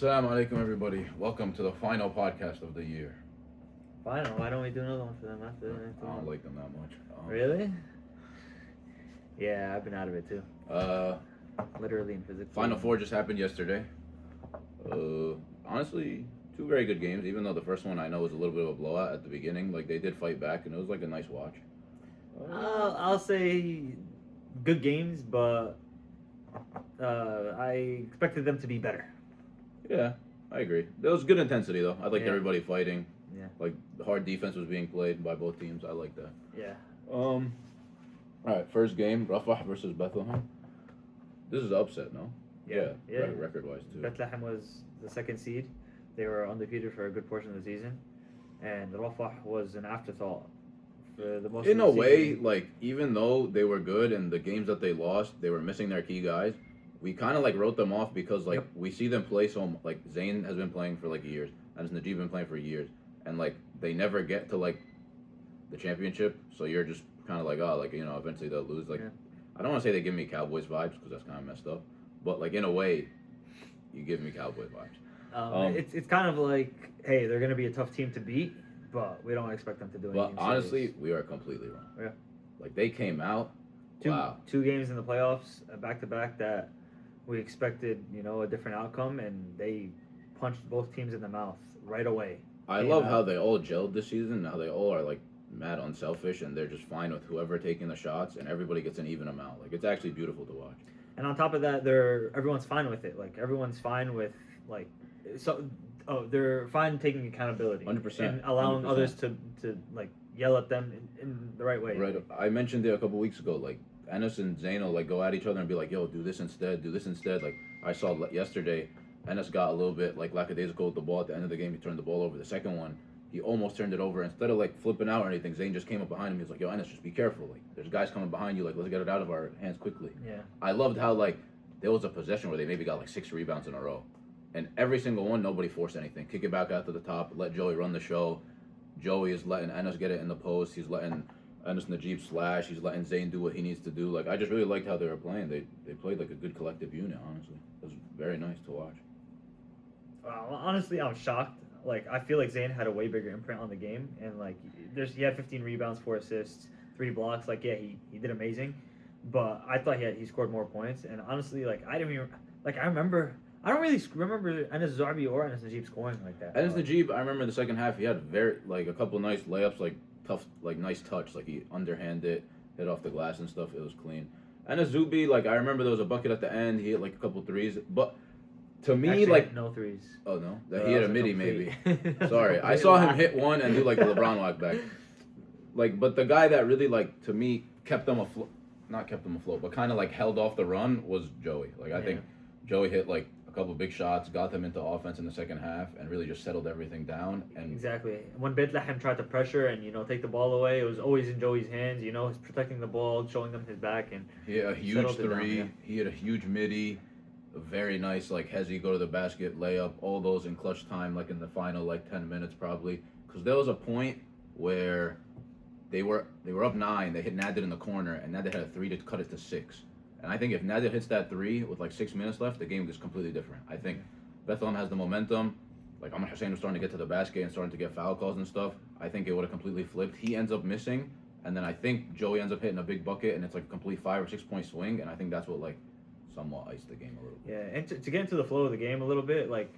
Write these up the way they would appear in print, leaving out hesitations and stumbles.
Assalamu alaikum, everybody. Welcome to the final podcast of the year. Final. Why don't we do another one for them after? I don't like them that much. Really? Yeah, I've been out of it too. Uh, Literally and physically. Final Four just happened yesterday. Honestly, two very good games. Even though the first one I know was a little bit of a blowout at the beginning, like they did fight back, and it was like a nice watch. I'll say good games, but I expected them to be better. Yeah, I agree. There was good intensity though. I liked Yeah. everybody fighting. Yeah. Like the hard defense was being played by both teams. I like that. Yeah. All right, first game, Rafah versus Bethlehem. This is an upset, no? Yeah. Record-wise too. Bethlehem was the second seed. They were undefeated for a good portion of the season, and Rafah was an afterthought for the most. In of a the way, season. like even though they were good and the games that they lost, they were missing their key guys. We kind of like wrote them off because like Yep. we see them play like Zayn has been playing for like years, and Najib been playing for years, and like they never get to like the championship. So you're just kind of like, oh, like eventually they'll lose. Like Yeah. I don't want to say they give me Cowboys vibes because that's kind of messed up, but like in a way, you give me Cowboy vibes. It's kind of like, hey, they're gonna be a tough team to beat, but we don't expect them to do But anything. honestly, serious. we are completely wrong. Yeah. Like they came out. Wow. Two games in the playoffs, back to back, that we expected, a different outcome, and they punched both teams in the mouth right away. I love how they all gelled this season. How they all are like mad unselfish, and they're just fine with whoever taking the shots, and everybody gets an even amount. Like it's actually beautiful to watch. And on top of that, everyone's fine with it. Like everyone's fine with they're fine taking accountability, 100%, and allowing 100%. others to like yell at them in the right way. Right. I mentioned it a couple weeks ago. Like Enes and Zaino like go at each other and be like, "Yo, do this instead. Do this instead." Like I saw yesterday, Enes got a little bit like lackadaisical with the ball at the end of the game. He turned the ball over. The second one, he almost turned it over. Instead of like flipping out or anything, Zayn just came up behind him. He was like, "Yo, Enes, just be careful. Like there's guys coming behind you. Like let's get it out of our hands quickly." Yeah. I loved how like there was a possession where they maybe got like 6 rebounds in a row, and every single one nobody forced anything. Kick it back out to the top. Let Joey run the show. Joey is letting Enes get it in the post. He's letting Enes Najib slash. He's letting Zayn do what he needs to do. Like I just really liked how they were playing. They played like a good collective unit. Honestly, it was very nice to watch. Honestly, I'm shocked. Like I feel like Zayn had a way bigger imprint on the game, and like he had 15 rebounds, 4 assists, 3 blocks. Like yeah, he did amazing, but I thought he scored more points. And honestly, like I didn't even I don't really remember Enes Zarbi or Enes Najib scoring like that. Enes Najib, I remember in the second half he had very like a couple nice layups, like tough, like nice touch, like he underhand it, hit off the glass and stuff. It was clean. Enes Zubi, like I remember there was a bucket at the end. He hit like a couple threes, but to me, Actually, like no threes. oh no, So he that hit a was midi complete- maybe. that was Sorry, a I complete saw him lie. hit one and do like the LeBron walk back. Like, but the guy that really like to me kept them afloat, not kept them afloat, but kind of like held off the run was Joey. Like I think Joey hit like a couple big shots, got them into offense in the second half, and really just settled everything down. And Exactly. When Bethlehem tried to pressure and take the ball away, it was always in Joey's hands. He's protecting the ball, showing them his back, and he hit a huge settled it down, three. yeah. He hit a huge midi. A very nice like hezzy go to the basket layup. All those in clutch time, like in the final like 10 minutes probably. Because there was a point where they were up 9. They hit Nadir in the corner, and Nadir had a 3 to cut it to 6. And I think if Nadir hits that 3 with like 6 minutes left, the game is completely different. I think Bethlehem has the momentum. Like Ahmed Hussein was starting to get to the basket and starting to get foul calls and stuff. I think it would have completely flipped. He ends up missing, and then I think Joey ends up hitting a big bucket, and it's like a complete 5 or 6 point swing. And I think that's what like somewhat iced the game a little bit. yeah. And to get into the flow of the game a little bit, like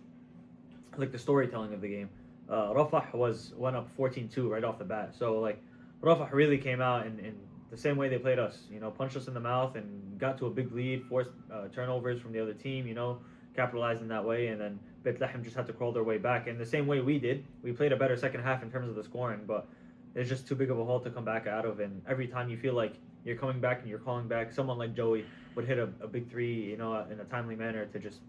the storytelling of the game, Rafah went up 14-2 right off the bat. So like Rafah really came out and the same way they played us, punched us in the mouth and got to a big lead, forced turnovers from the other team, capitalized in that way, and then Bethlehem just had to crawl their way back. And the same way we did, we played a better second half in terms of the scoring, but it's just too big of a hole to come back out of. And every time you feel like you're coming back and you're calling back, someone like Joey would hit a big 3, in a timely manner to just,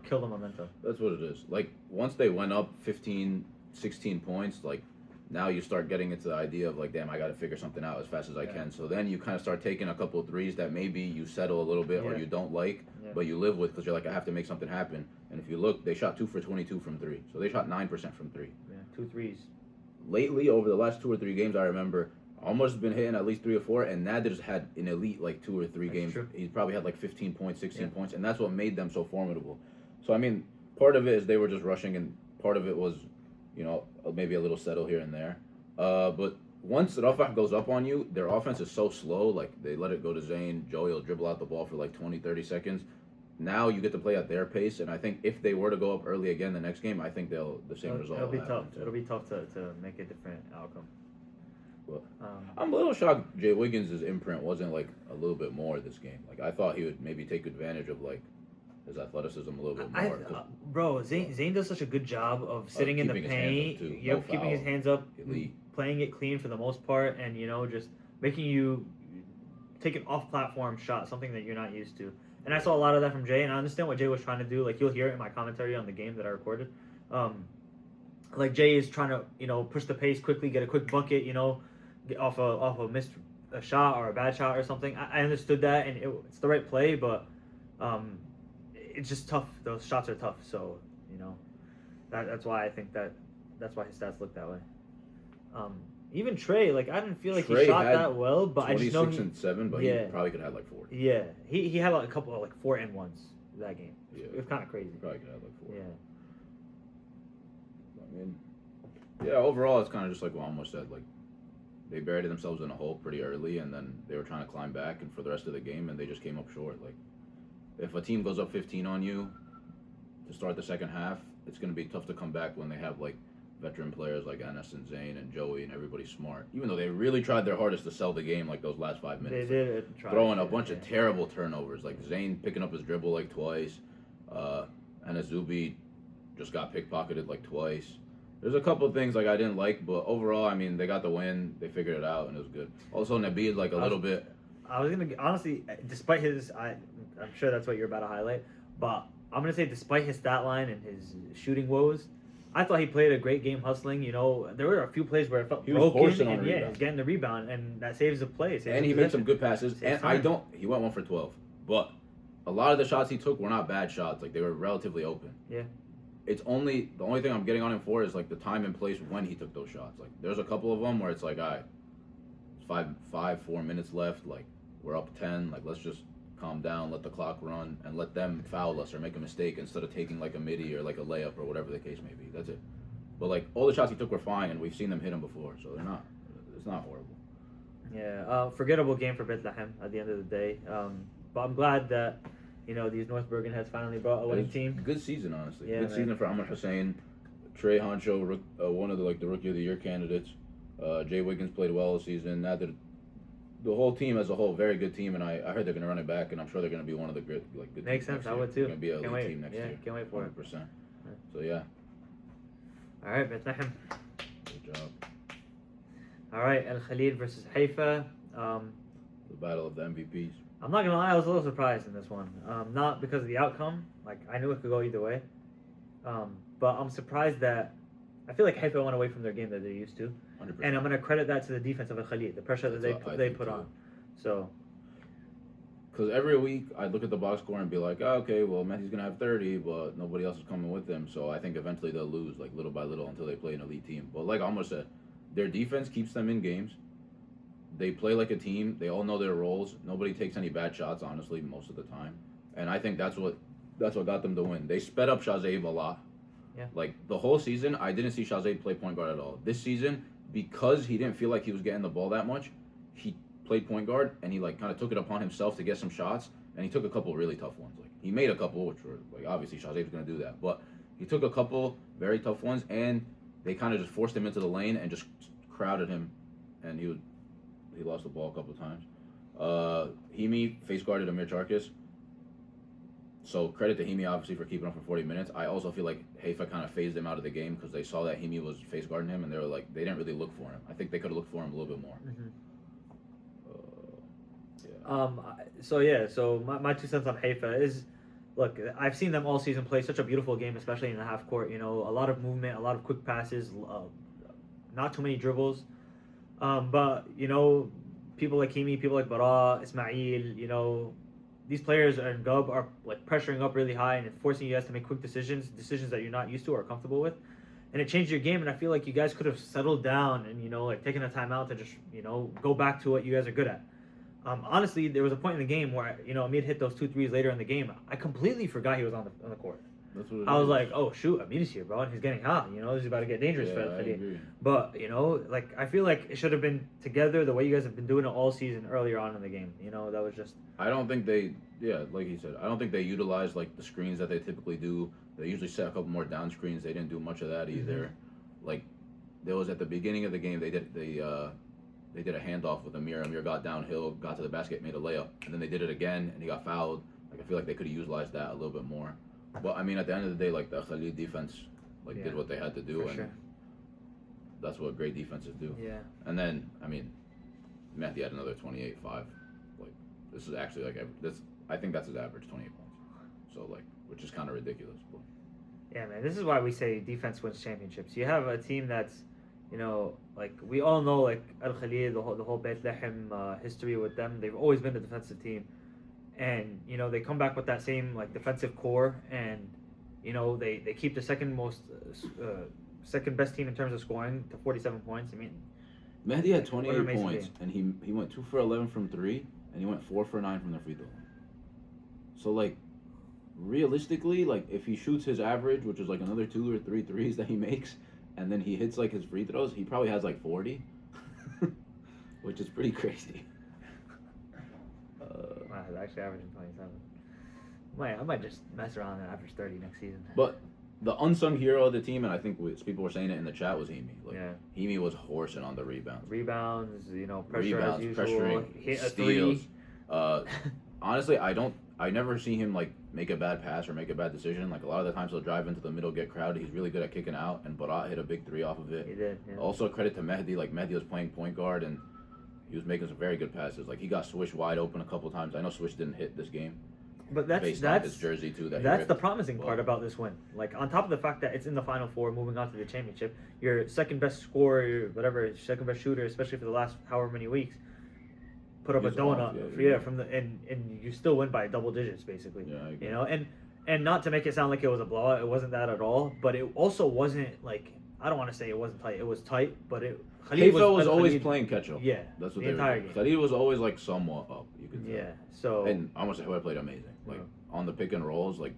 kill the momentum. That's what it is. Like once they went up 15, 16 points, like now you start getting into the idea of like, damn, I got to figure something out as fast as I can. So then you kind of start taking a couple of threes that maybe you settle a little bit or you don't like, but you live with because you're like, I have to make something happen. And if you look, they shot 2 for 22 from 3. So they shot 9% from 3. Yeah, 2 threes. Lately, over the last 2 or 3 games, I remember almost been hitting at least 3 or 4, and Nadir's had an elite like 2 or 3 games. True. He's probably had like 15 points, 16 points, and that's what made them so formidable. So I mean, part of it is they were just rushing, and part of it was, maybe a little settle here and there. But once Rafah goes up on you, their offense is so slow. Like, they let it go to Zayn. Joey will dribble out the ball for like 20, 30 seconds. Now you get to play at their pace, and I think if they were to go up early again the next game, I think the same result. It'll be will tough. happen, too. It'll be tough to make a different outcome. Well, I'm a little shocked Jay Wiggins' imprint wasn't like a little bit more this game. Like, I thought he would maybe take advantage of like his athleticism a little bit more. Bro, Zayn does such a good job of sitting in the paint. Keeping his hands up, elite. Playing it clean for the most part, and just making you take an off-platform shot, something that you're not used to. And I saw a lot of that from Jay, and I understand what Jay was trying to do. Like, you'll hear it in my commentary on the game that I recorded. Like, Jay is trying to, push the pace quickly, get a quick bucket, get off a missed a shot or a bad shot or something. I understood that, and it's the right play, but it's just tough. Those shots are tough, so that's why I think that's why his stats look that way. Even Trey, like, I didn't feel like Trey he shot that well, but I just know 26 and 7, but he probably could have had like 40. Yeah, he had like a couple of like 4 and 1s that game. Yeah, it was kind of crazy. He probably could have like 4. Yeah. I mean, overall, it's kind of just like what almost said. Like, they buried themselves in a hole pretty early, and then they were trying to climb back, and for the rest of the game, and they just came up short. Like, if a team goes up 15 on you to start the second half, it's going to be tough to come back when they have like veteran players like Anas and Zayn and Joey and everybody smart. Even though they really tried their hardest to sell the game like those last 5 minutes. They did try. Throwing a bunch of terrible turnovers. Like Zayn picking up his dribble like twice. Anas Zubi just got pickpocketed like twice. There's a couple of things like I didn't like, but overall, I mean, they got the win. They figured it out, and it was good. Also, Nabil like a little bit. I was gonna honestly, despite his, I'm sure that's what you're about to highlight, but I'm gonna say despite his stat line and his shooting woes, I thought he played a great game hustling. There were a few plays where it felt broken, and he's getting the rebound, and that saves the play. And he made some good passes. And he went 1 for 12, but a lot of the shots he took were not bad shots. Like, they were relatively open. Yeah. The only thing I'm getting on him for is like the time and place when he took those shots. Like, there's a couple of them where it's like, all right, 4 minutes left. Like, we're up 10. Like, let's just calm down, let the clock run, and let them foul us or make a mistake instead of taking like a midi or like a layup or whatever the case may be. That's it. But like, all the shots he took were fine, and we've seen them hit him before, so it's not horrible. Yeah, forgettable game for Bethlehem at the end of the day. But I'm glad that these North Bergen has finally brought a winning team. Good season, honestly. Yeah, good season for Amr Hussein, Trey Honcho, one of the rookie of the year candidates. Jay Wiggins played well this season. Now that the whole team as a whole, very good team, and I heard they're going to run it back, and I'm sure they're going to be one of the good Makes teams sense. I would too. They're going to be a elite team next year. Can't wait for 100%. So yeah. All right, Bethlehem. Good job. All right, Al Khalid versus Haifa. The battle of the MVPs. I'm not gonna lie, I was a little surprised in this one. Not because of the outcome, like I knew it could go either way. But I'm surprised that I feel like Haifa went away from their game that they're used to, 100%. and I'm gonna credit that to the defense of Al Khalid, the pressure that they put on. So, because every week I look at the box score and be like, oh, okay, well Messi's gonna have 30, but nobody else is coming with them. So I think eventually they'll lose, like little by little, until they play an elite team. But like Amr said, their defense keeps them in games. They play like a team. They all know their roles. Nobody takes any bad shots, honestly, most of the time. And I think that's what got them to win. They sped up Shazib a lot. Yeah. Like, the whole season, I didn't see Shazib play point guard at all. This season, because he didn't feel like he was getting the ball that much, he played point guard, and he, like, kind of took it upon himself to get some shots, and he took a couple really tough ones. Like, he made a couple, which were, like, obviously Shazib's going to do that. But he took a couple very tough ones, and they kind of just forced him into the lane and just crowded him, and he lost the ball a couple times. Himi face guarded Amir Charkis. So credit to Himi, obviously, for keeping him for 40 minutes. I also feel like Haifa kind of phased him out of the game because they saw that Himi was face guarding him, and they were like, they didn't really look for him. I think they could have looked for him a little bit more. Mm-hmm. So my 2 cents on Haifa is, look, I've seen them all season play such a beautiful game, especially in the half court. A lot of movement, a lot of quick passes, not too many dribbles. But people like Himi, people like Bara, Ismail, these players and Gub are like pressuring up really high and it's forcing you guys to make quick decisions that you're not used to or comfortable with, and it changed your game. And I feel like you guys could have settled down and like taken a timeout to just go back to what you guys are good at. Honestly, there was a point in the game where Amid hit those 2 threes later in the game. I completely forgot he was on the court. That's what it I was is. like, oh shoot, Amir's here, bro, and he's getting hot. You know, he's about to get dangerous for Yeah, I Khalid. agree. But you know, like I feel like it should have been together the way you guys have been doing it all season earlier on in the game. You know, that was just I don't think they, yeah, like he said, I don't think they utilize like the screens that they typically do. They usually set a couple more down screens. They didn't do much of that either. Like there was at the beginning of the game, they did a handoff with Amir. Amir got downhill, got to the basket, made a layup, and then they did it again, and he got fouled. Like I feel like they could have utilized that a little bit more. But I mean, at the end of the day, like the Khalid defense, like Yeah, did what they had to do, for and sure. that's what great defenses do. Yeah. And then I mean, Mehdi had another 28-5. Like this is actually like this. I think that's his average, 28 points. So like, which is kind of ridiculous. But Yeah, man. This is why we say defense wins championships. You have a team that's, you know, like we all know, like Al Khalid, the whole Beit Lehem history with them. They've always been a defensive team, and you know they come back with that same like defensive core, and you know they keep the second best team in terms of scoring to 47 points. I mean, Mehdi had What an 28 amazing points, game. and he went 2 for 11 from three, and he went 4 for 9 from the free throw line. So like, realistically, like if he shoots his average, which is like another 2 or 3 threes that he makes, and then he hits like his free throws, he probably has like 40, which is pretty crazy. wow, he's actually averaging 27. I might just mess around and average 30 next season. But the unsung hero of the team, and I think people were saying it in the chat, was Hemi. Like Yeah. Hemi was horsing on the rebounds. Rebounds, you know, pressure Rebounds, as usual. pressuring, Hit a steals. three. Honestly, I never see him like make a bad pass or make a bad decision. Like a lot of the times he'll drive into the middle, get crowded. He's really good at kicking out, and Barat hit a big 3 off of it. He did. Yeah. Also credit to Mehdi. Like Mehdi was playing point guard and he was making some very good passes. Like he got Swish wide open a couple times. I know Swish didn't hit this game But that's based on his jersey too. that's the promising part about this win. Like on top of the fact that it's in the Final Four, moving on to the championship, your second best scorer, your whatever, second best shooter, especially for the last however many weeks, put up a He's off, donut. yeah. From the and you still win by double digits basically. Yeah, I agree. You know, and not to make it sound like it was a blowout, it wasn't that at all. But it also wasn't like, I don't want to say it wasn't tight. It was tight, but Khalid was always Khalid- playing catch up. Yeah, That's what the they entire were. game. Khalid was always like somewhat up. You could tell. Yeah, so And I must say, Hoya played amazing. Like on the pick and rolls, like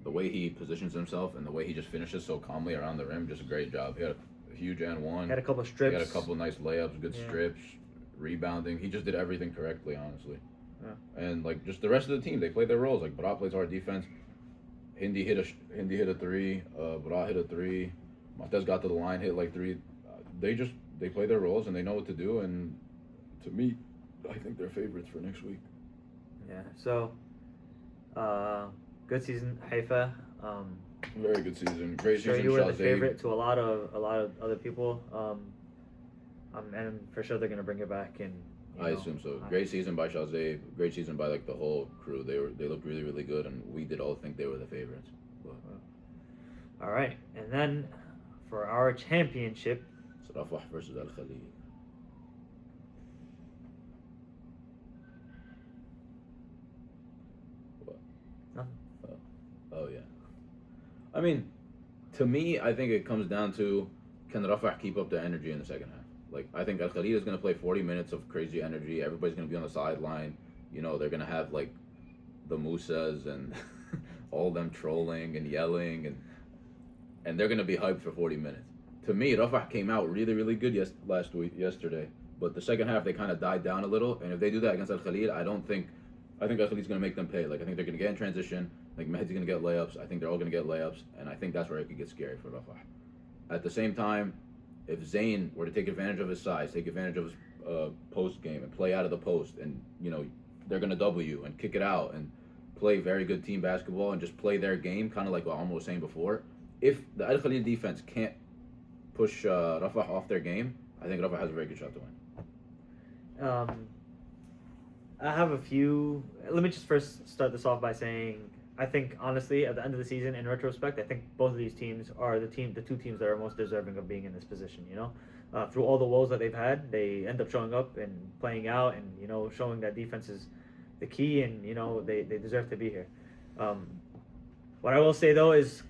the way he positions himself and the way he just finishes so calmly around the rim, just a great job. He had a huge and one. had a couple of He strips. had a couple nice layups, good Yeah. strips, rebounding. He just did everything correctly, honestly. Yeah. And like just the rest of the team, they played their roles. Like Barat plays hard defense. Hindi hit a 3. Barat hit a 3. Montez got to the line, hit like 3. They play their roles and they know what to do. And to me, I think they're favorites for next week. Yeah. So, good season, Haifa. Very good season. Great Sure, season. you were the Shazay. favorite to a lot of other people. And for sure they're gonna bring it back. And you I know, assume so. Great season by Shazay. Great season by like the whole crew. They looked really, really good, and we did all think they were the favorites. But All right, and then for our championship, Rafah versus Al Khalid. What? Nothing. Oh yeah. I mean, to me, I think it comes down to can Rafah keep up the energy in the second half. Like I think Al Khalid is going to play 40 minutes of crazy energy. Everybody's going to be on the sideline. You know, they're going to have like the Musas and all of them trolling and yelling and they're going to be hyped for 40 minutes. To me, Rafah came out really, really good yesterday. But the second half, they kind of died down a little. And if they do that against Al Khalid, I think Al Khalid's going to make them pay. Like, I think they're going to get in transition. Like, Mehdi's going to get layups. I think they're all going to get layups. And I think that's where it could get scary for Rafah. At the same time, if Zayn were to take advantage of his size, take advantage of his post game and play out of the post, and, you know, they're going to double you and kick it out and play very good team basketball and just play their game, kind of like what Alma was saying before. If the Al Khalid defense can't push Rafah off their game, I think Rafah has a very good shot to win. I have a few. Let me just first start this off by saying I think honestly at the end of the season, in retrospect, I think both of these teams are the two teams that are most deserving of being in this position. You know, through all the woes that they've had, they end up showing up and playing out, and you know, showing that defense is the key, and you know they deserve to be here. What I will say though is,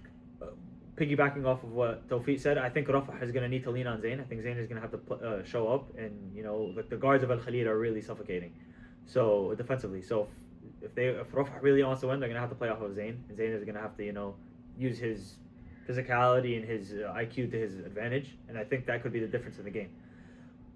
piggybacking off of what Tawfiq said, I think Rafah is going to need to lean on Zayn. I think Zayn is going to have to show up, and you know, like the guards of Al Khalid are really suffocating. So defensively, so if Rafah really wants to win, they're going to have to play off of Zayn, and Zayn is going to have to, you know, use his physicality and his IQ to his advantage, and I think that could be the difference in the game.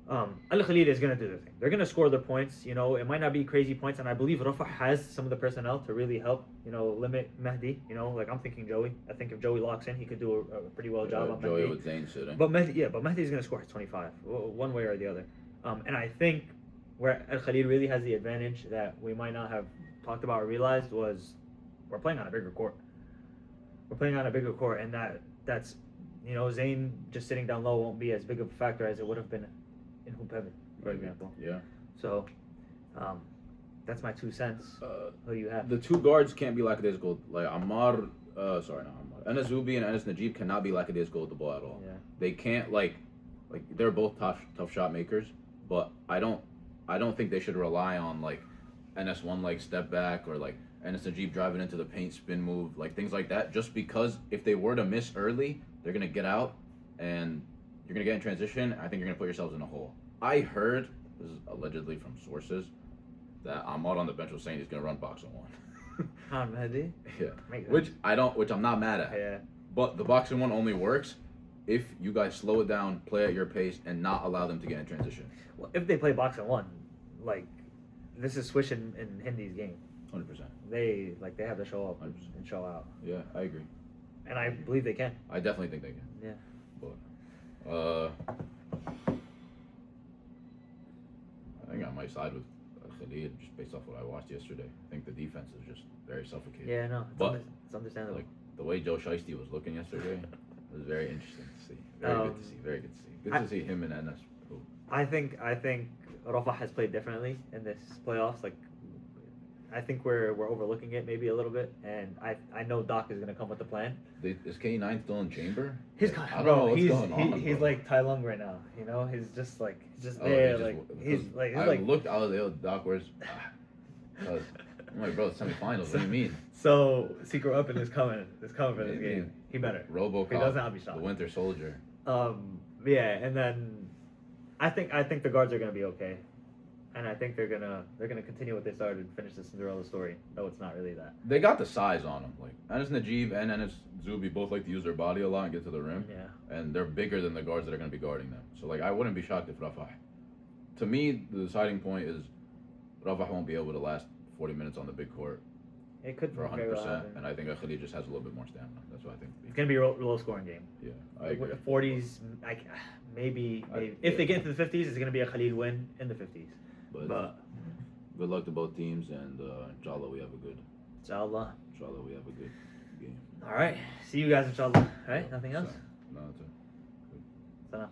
Al Khalid is going to do their thing. They're going to score their points. You know, it might not be crazy points, and I believe Rafa has some of the personnel to really help. You know, limit Mehdi. You know, like I'm thinking Joey. I think if Joey locks in, he could do a pretty well job on Joey Mehdi. with Zayn sitting. But Mehdi's going to score 25, one way or the other. And I think where Al Khalid really has the advantage that we might not have talked about or realized was we're playing on a bigger court. We're playing on a bigger court, and that's you know, Zayn just sitting down low won't be as big of a factor as it would have been in Hoop Heaven, for example. Yeah. So, that's my 2 cents. Who do you have? The two guards can't be lackadaisical. Like Enes Zubi and Enes Najib cannot be lackadaisical with the ball at all. Yeah. They can't like they're both tough shot makers, but I don't think they should rely on like Enes one like step back or like Enes Najib driving into the paint spin move, like things like that. Just because if they were to miss early, they're gonna get out and you're gonna get in transition. I think you're gonna put yourselves in a hole. I heard, this is allegedly from sources, that Ahmad on the bench was saying he's gonna run box and one. On Mehdi? Yeah. Make Which I'm not mad at. Yeah. But the box and one only works if you guys slow it down, play at your pace, and not allow them to get in transition. Well, if they play box and one, like this is Swish and Hindi's game. 100%. They have to show up 100%. and show out, Yeah, I agree. and I believe they can. I definitely think they can. Yeah. But I think I might side with Khalid just based off what I watched yesterday. I think the defense is just very suffocating. Yeah, no, it's understandable. Like the way Joe Shiesty was looking yesterday was very interesting to see. Very good to see. Very good to see. Good to see him and Enes. I think Rafa has played differently in this playoffs. Like, I think we're overlooking it maybe a little bit, and I know Doc is gonna come with the plan. Is K9 still in chamber? He's I kind don't bro. know what's He's going on, he's bro. like Tai Lung right now. You know, he's just there. I looked out of the Doc. Where's? I'm like, bro, it's semifinals. What do you mean? So Secret Weapon is coming. It's coming for this game. He better. RoboCop. He doesn't have to be shot. The Winter Soldier. Yeah, and then I think the guards are gonna be okay, and I think they're gonna continue what they started and finish the Cinderella story. Though it's not really that. They got the size on them. Like Enes Najib and Enes Zubi both like to use their body a lot and get to the rim. Yeah. And they're bigger than the guards that are going to be guarding them. So like I wouldn't be shocked if Rafah. To me, the deciding point is Rafah won't be able to last 40 minutes on the big court It could for very well 100%, happen. and I think Khalid just has a little bit more stamina. That's what I think. It's gonna be a low scoring game. Yeah, I agree. 40s, maybe. If they get into the 50s, it's gonna be a Khalid win in the 50s. But good luck to both teams, and inshallah we have a good. Inshallah. Inshallah we have a good game. All right. See you guys, inshallah. All right. Nothing else. No, that's it. So,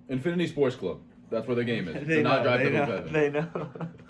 Infinity Sports Club. That's where the game is. they Do not know, drive they to know, Hoop Heaven. they know.